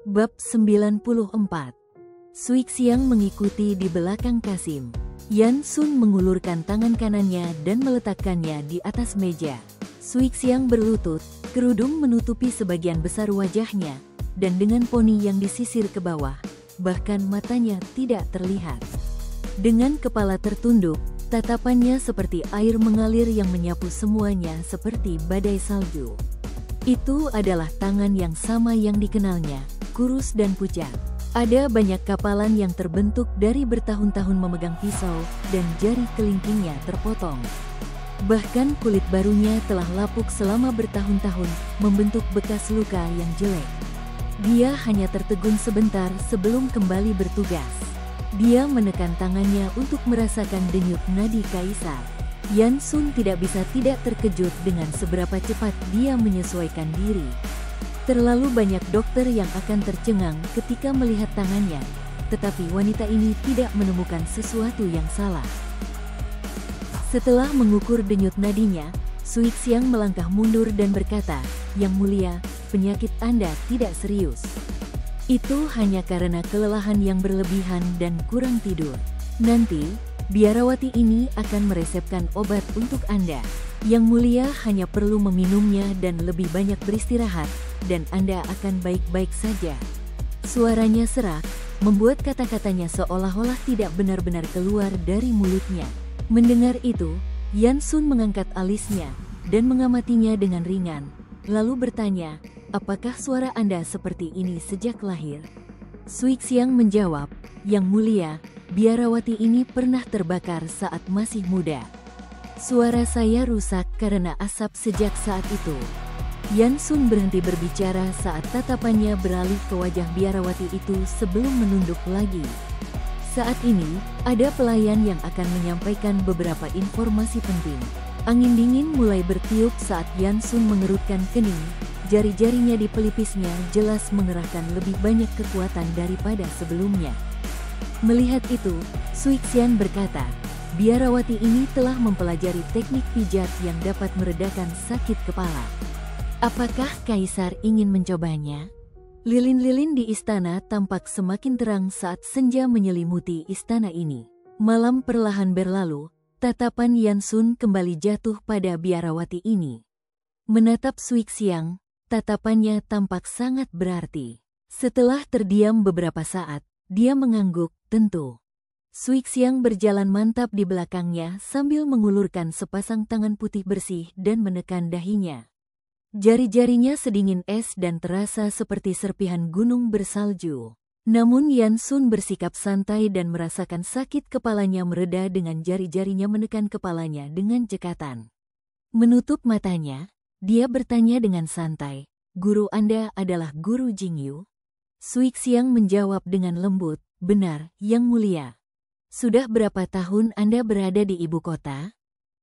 Bab 94. Suixiang mengikuti di belakang Kasim. Yan Sun mengulurkan tangan kanannya dan meletakkannya di atas meja. Suixiang berlutut, kerudung menutupi sebagian besar wajahnya, dan dengan poni yang disisir ke bawah, bahkan matanya tidak terlihat. Dengan kepala tertunduk, tatapannya seperti air mengalir yang menyapu semuanya seperti badai salju. Itu adalah tangan yang sama yang dikenalnya, kurus dan pucat. Ada banyak kapalan yang terbentuk dari bertahun-tahun memegang pisau dan jari kelingkingnya terpotong. Bahkan kulit barunya telah lapuk selama bertahun-tahun, membentuk bekas luka yang jelek. Dia hanya tertegun sebentar sebelum kembali bertugas. Dia menekan tangannya untuk merasakan denyut nadi kaisar. Yan Sun tidak bisa tidak terkejut dengan seberapa cepat dia menyesuaikan diri. Terlalu banyak dokter yang akan tercengang ketika melihat tangannya, tetapi wanita ini tidak menemukan sesuatu yang salah. Setelah mengukur denyut nadinya, Suixiang melangkah mundur dan berkata, "Yang mulia, penyakit Anda tidak serius. Itu hanya karena kelelahan yang berlebihan dan kurang tidur. Nanti, biarawati ini akan meresepkan obat untuk Anda. Yang mulia hanya perlu meminumnya dan lebih banyak beristirahat, dan Anda akan baik-baik saja." Suaranya serak, membuat kata-katanya seolah-olah tidak benar-benar keluar dari mulutnya. Mendengar itu, Yan Sun mengangkat alisnya dan mengamatinya dengan ringan, lalu bertanya, "Apakah suara Anda seperti ini sejak lahir?" Suixiang menjawab, "Yang mulia, biarawati ini pernah terbakar saat masih muda. Suara saya rusak karena asap sejak saat itu." Yan Sun berhenti berbicara saat tatapannya beralih ke wajah biarawati itu sebelum menunduk lagi. Saat ini, ada pelayan yang akan menyampaikan beberapa informasi penting. Angin dingin mulai bertiup saat Yan Sun mengerutkan kening. Jari-jarinya di pelipisnya jelas mengerahkan lebih banyak kekuatan daripada sebelumnya. Melihat itu, Suixiang berkata, "Biarawati ini telah mempelajari teknik pijat yang dapat meredakan sakit kepala. Apakah Kaisar ingin mencobanya?" Lilin-lilin di istana tampak semakin terang saat senja menyelimuti istana ini. Malam perlahan berlalu, tatapan Yan Sun kembali jatuh pada biarawati ini. Menatap Suixiang, tatapannya tampak sangat berarti. Setelah terdiam beberapa saat, dia mengangguk, "Tentu." Suixiang berjalan mantap di belakangnya sambil mengulurkan sepasang tangan putih bersih dan menekan dahinya. Jari-jarinya sedingin es dan terasa seperti serpihan gunung bersalju. Namun Yan Sun bersikap santai dan merasakan sakit kepalanya mereda dengan jari-jarinya menekan kepalanya dengan cekatan. Menutup matanya, dia bertanya dengan santai, "Guru Anda adalah Guru Jingyu?" Suixiang menjawab dengan lembut, "Benar, Yang Mulia." "Sudah berapa tahun Anda berada di ibu kota?"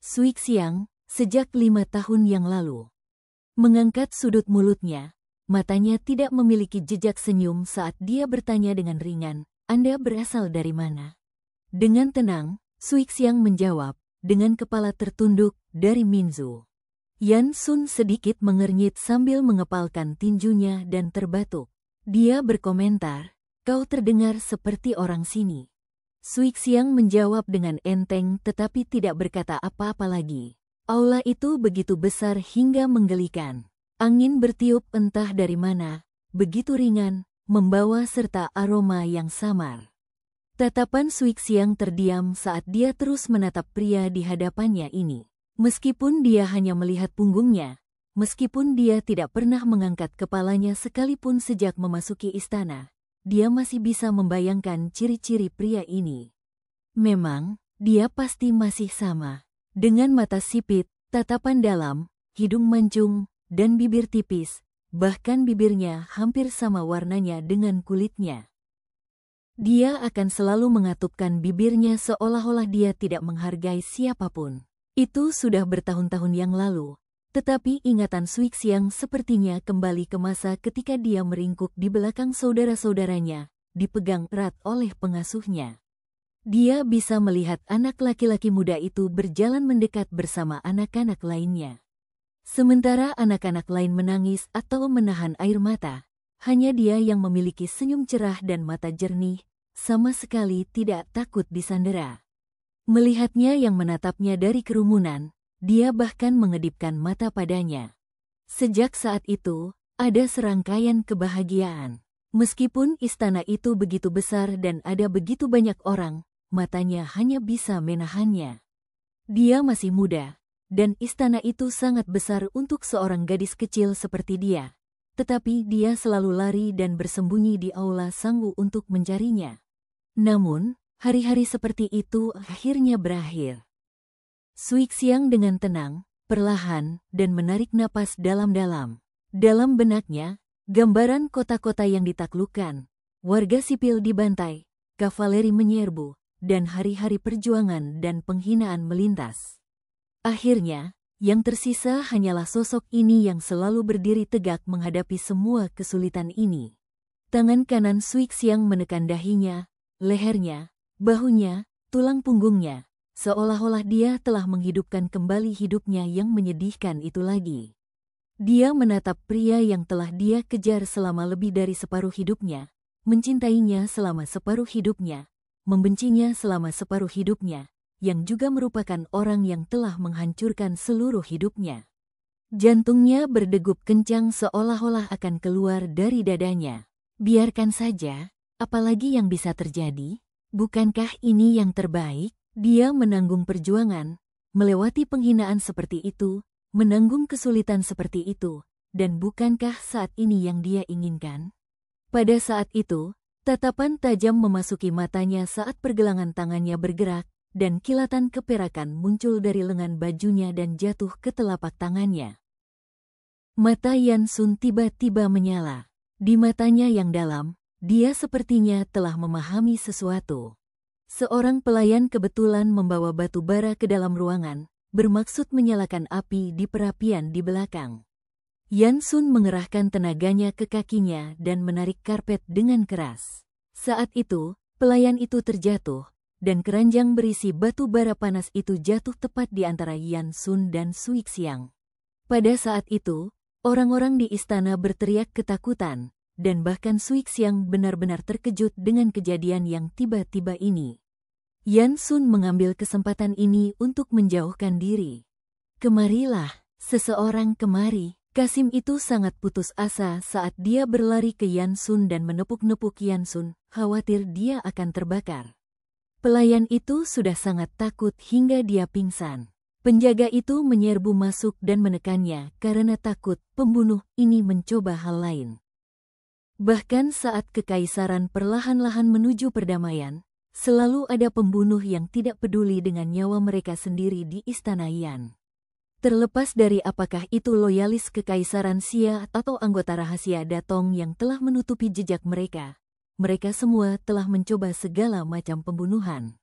Suixiang, "Sejak 5 tahun yang lalu." Mengangkat sudut mulutnya, matanya tidak memiliki jejak senyum saat dia bertanya dengan ringan, "Anda berasal dari mana?" Dengan tenang, Suixiang menjawab, dengan kepala tertunduk, "Dari Minzu." Yan Sun sedikit mengernyit sambil mengepalkan tinjunya dan terbatuk. Dia berkomentar, "Kau terdengar seperti orang sini." Suixiang menjawab dengan enteng tetapi tidak berkata apa-apa lagi. Aula itu begitu besar hingga menggelikan. Angin bertiup entah dari mana, begitu ringan, membawa serta aroma yang samar. Tatapan Suixiang terdiam saat dia terus menatap pria di hadapannya ini. Meskipun dia hanya melihat punggungnya, meskipun dia tidak pernah mengangkat kepalanya sekalipun sejak memasuki istana, dia masih bisa membayangkan ciri-ciri pria ini. Memang, dia pasti masih sama. Dengan mata sipit, tatapan dalam, hidung mancung, dan bibir tipis, bahkan bibirnya hampir sama warnanya dengan kulitnya. Dia akan selalu mengatupkan bibirnya seolah-olah dia tidak menghargai siapapun. Itu sudah bertahun-tahun yang lalu, tetapi ingatan Suixiang sepertinya kembali ke masa ketika dia meringkuk di belakang saudara-saudaranya, dipegang erat oleh pengasuhnya. Dia bisa melihat anak laki-laki muda itu berjalan mendekat bersama anak-anak lainnya. Sementara anak-anak lain menangis atau menahan air mata, Hanya dia yang memiliki senyum cerah dan mata jernih, sama sekali tidak takut disandera. Melihatnya yang menatapnya dari kerumunan, dia bahkan mengedipkan mata padanya. Sejak saat itu, ada serangkaian kebahagiaan. Meskipun istana itu begitu besar dan ada begitu banyak orang, matanya hanya bisa menahannya. Dia masih muda, dan istana itu sangat besar untuk seorang gadis kecil seperti dia. Tetapi dia selalu lari dan bersembunyi di aula Sanggu untuk mencarinya. Namun, hari-hari seperti itu akhirnya berakhir. Suixiang dengan tenang, perlahan, dan menarik napas dalam-dalam. Dalam benaknya, gambaran kota-kota yang ditaklukkan, warga sipil dibantai, kavaleri menyerbu, dan hari-hari perjuangan dan penghinaan melintas. Akhirnya, yang tersisa hanyalah sosok ini yang selalu berdiri tegak menghadapi semua kesulitan ini. Tangan kanan Suixiang menekan dahinya, lehernya, bahunya, tulang punggungnya, seolah-olah dia telah menghidupkan kembali hidupnya yang menyedihkan itu lagi. Dia menatap pria yang telah dia kejar selama lebih dari separuh hidupnya, mencintainya selama separuh hidupnya, membencinya selama separuh hidupnya, yang juga merupakan orang yang telah menghancurkan seluruh hidupnya. Jantungnya berdegup kencang seolah-olah akan keluar dari dadanya. Biarkan saja, apalagi yang bisa terjadi? Bukankah ini yang terbaik? Dia menanggung perjuangan, melewati penghinaan seperti itu, menanggung kesulitan seperti itu, dan bukankah saat ini yang dia inginkan? Pada saat itu, tatapan tajam memasuki matanya saat pergelangan tangannya bergerak, dan kilatan keperakan muncul dari lengan bajunya dan jatuh ke telapak tangannya. Mata Yan Sun tiba-tiba menyala. Di matanya yang dalam, dia sepertinya telah memahami sesuatu. Seorang pelayan kebetulan membawa batu bara ke dalam ruangan, bermaksud menyalakan api di perapian di belakang. Yan Sun mengerahkan tenaganya ke kakinya dan menarik karpet dengan keras. Saat itu, pelayan itu terjatuh, dan keranjang berisi batu bara panas itu jatuh tepat di antara Yan Sun dan Suixiang. Pada saat itu, orang-orang di istana berteriak ketakutan, dan bahkan Suixiang benar-benar terkejut dengan kejadian yang tiba-tiba ini. Yan Sun mengambil kesempatan ini untuk menjauhkan diri. "Kemarilah, seseorang kemari." Kasim itu sangat putus asa saat dia berlari ke Yan Sun dan menepuk-nepuk Yan Sun, khawatir dia akan terbakar. Pelayan itu sudah sangat takut hingga dia pingsan. Penjaga itu menyerbu masuk dan menekannya karena takut pembunuh ini mencoba hal lain. Bahkan saat kekaisaran perlahan-lahan menuju perdamaian, selalu ada pembunuh yang tidak peduli dengan nyawa mereka sendiri di istana Yan. Terlepas dari apakah itu loyalis kekaisaran Xia atau anggota rahasia Datong yang telah menutupi jejak mereka, mereka semua telah mencoba segala macam pembunuhan.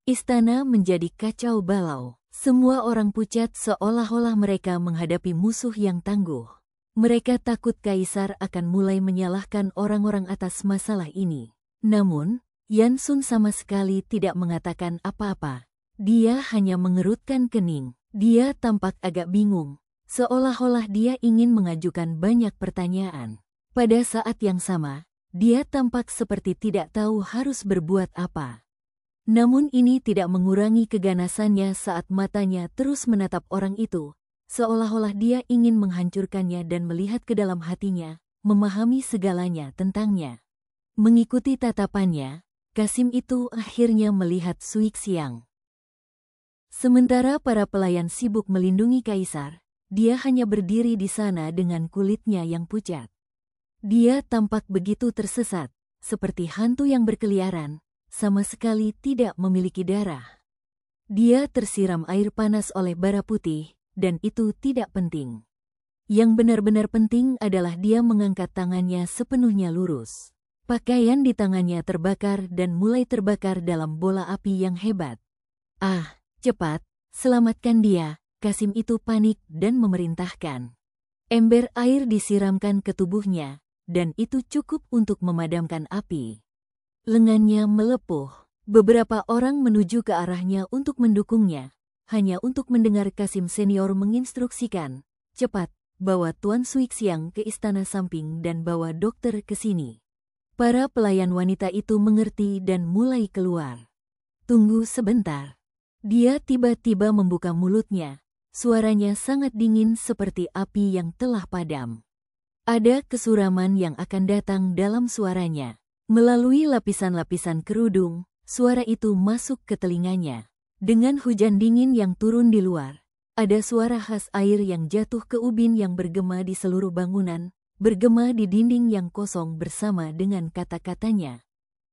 Istana menjadi kacau balau. Semua orang pucat seolah-olah mereka menghadapi musuh yang tangguh. Mereka takut kaisar akan mulai menyalahkan orang-orang atas masalah ini. Namun, Yan Sun sama sekali tidak mengatakan apa-apa. Dia hanya mengerutkan kening. Dia tampak agak bingung, seolah-olah dia ingin mengajukan banyak pertanyaan. Pada saat yang sama, dia tampak seperti tidak tahu harus berbuat apa. Namun ini tidak mengurangi keganasannya saat matanya terus menatap orang itu, seolah-olah dia ingin menghancurkannya dan melihat ke dalam hatinya, memahami segalanya tentangnya. Mengikuti tatapannya, Kasim itu akhirnya melihat Suixiang. Sementara para pelayan sibuk melindungi kaisar, dia hanya berdiri di sana dengan kulitnya yang pucat. Dia tampak begitu tersesat, seperti hantu yang berkeliaran, sama sekali tidak memiliki darah. Dia tersiram air panas oleh bara putih, dan itu tidak penting. Yang benar-benar penting adalah dia mengangkat tangannya sepenuhnya lurus. Pakaian di tangannya terbakar dan mulai terbakar dalam bola api yang hebat. "Ah, cepat, selamatkan dia," Kasim itu panik dan memerintahkan. Ember air disiramkan ke tubuhnya, dan itu cukup untuk memadamkan api. Lengannya melepuh. Beberapa orang menuju ke arahnya untuk mendukungnya, hanya untuk mendengar Kasim senior menginstruksikan, "Cepat, bawa Tuan Suixiang ke istana samping dan bawa dokter ke sini. Para pelayan wanita itu mengerti dan mulai keluar. Tunggu sebentar. Dia tiba-tiba membuka mulutnya. Suaranya sangat dingin seperti api yang telah padam. Ada kesuraman yang akan datang dalam suaranya. Melalui lapisan-lapisan kerudung, suara itu masuk ke telinganya. Dengan hujan dingin yang turun di luar, ada suara khas air yang jatuh ke ubin yang bergema di seluruh bangunan, bergema di dinding yang kosong bersama dengan kata-katanya.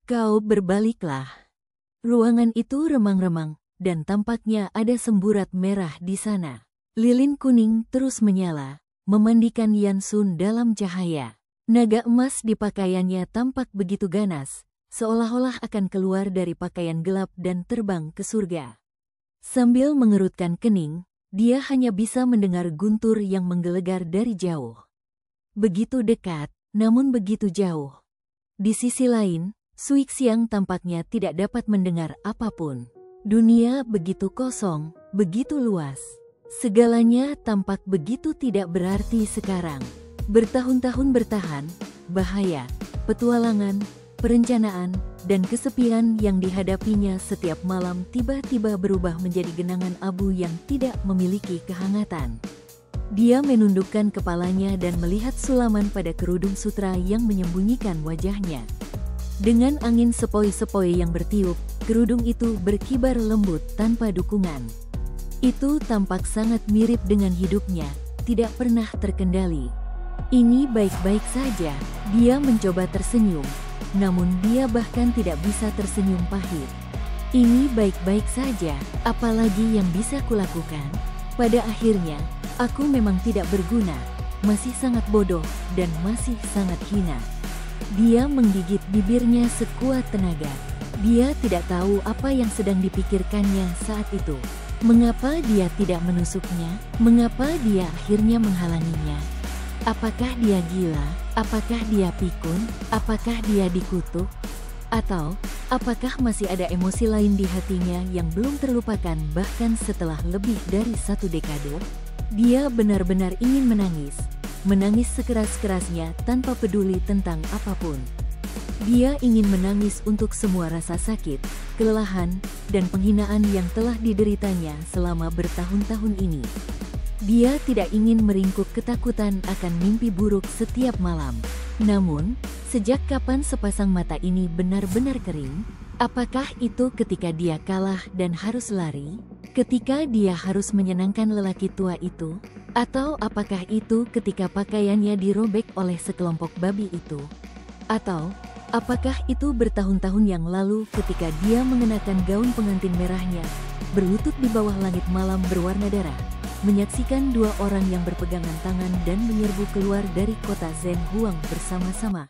Kau berbaliklah. Ruangan itu remang-remang, dan tampaknya ada semburat merah di sana. Lilin kuning terus menyala, memandikan Yan Sun dalam cahaya. Naga emas di pakaiannya tampak begitu ganas, seolah-olah akan keluar dari pakaian gelap dan terbang ke surga. Sambil mengerutkan kening, dia hanya bisa mendengar guntur yang menggelegar dari jauh. Begitu dekat, namun begitu jauh. Di sisi lain, Suixiang tampaknya tidak dapat mendengar apapun. Dunia begitu kosong, begitu luas. Segalanya tampak begitu tidak berarti sekarang. Bertahun-tahun bertahan, bahaya, petualangan, perencanaan, dan kesepian yang dihadapinya setiap malam tiba-tiba berubah menjadi genangan abu yang tidak memiliki kehangatan. Dia menundukkan kepalanya dan melihat sulaman pada kerudung sutra yang menyembunyikan wajahnya. Dengan angin sepoi-sepoi yang bertiup, kerudung itu berkibar lembut tanpa dukungan. Itu tampak sangat mirip dengan hidupnya, tidak pernah terkendali. Ini baik-baik saja, dia mencoba tersenyum, namun dia bahkan tidak bisa tersenyum pahit. Ini baik-baik saja, apalagi yang bisa kulakukan? Pada akhirnya, aku memang tidak berguna, masih sangat bodoh, dan masih sangat hina. Dia menggigit bibirnya sekuat tenaga. Dia tidak tahu apa yang sedang dipikirkannya saat itu. Mengapa dia tidak menusuknya? Mengapa dia akhirnya menghalanginya? Apakah dia gila? Apakah dia pikun? Apakah dia dikutuk? Atau, apakah masih ada emosi lain di hatinya yang belum terlupakan bahkan setelah lebih dari 1 dekade? Dia benar-benar ingin menangis. Menangis sekeras-kerasnya tanpa peduli tentang apapun. Dia ingin menangis untuk semua rasa sakit, kelelahan, dan penghinaan yang telah dideritanya selama bertahun-tahun ini. Dia tidak ingin meringkuk ketakutan akan mimpi buruk setiap malam. Namun, sejak kapan sepasang mata ini benar-benar kering? Apakah itu ketika dia kalah dan harus lari? Ketika dia harus menyenangkan lelaki tua itu? Atau apakah itu ketika pakaiannya dirobek oleh sekelompok babi itu? Atau, apakah itu bertahun-tahun yang lalu ketika dia mengenakan gaun pengantin merahnya, berlutut di bawah langit malam berwarna darah, menyaksikan 2 orang yang berpegangan tangan dan menyerbu keluar dari kota Zhen Huang bersama-sama?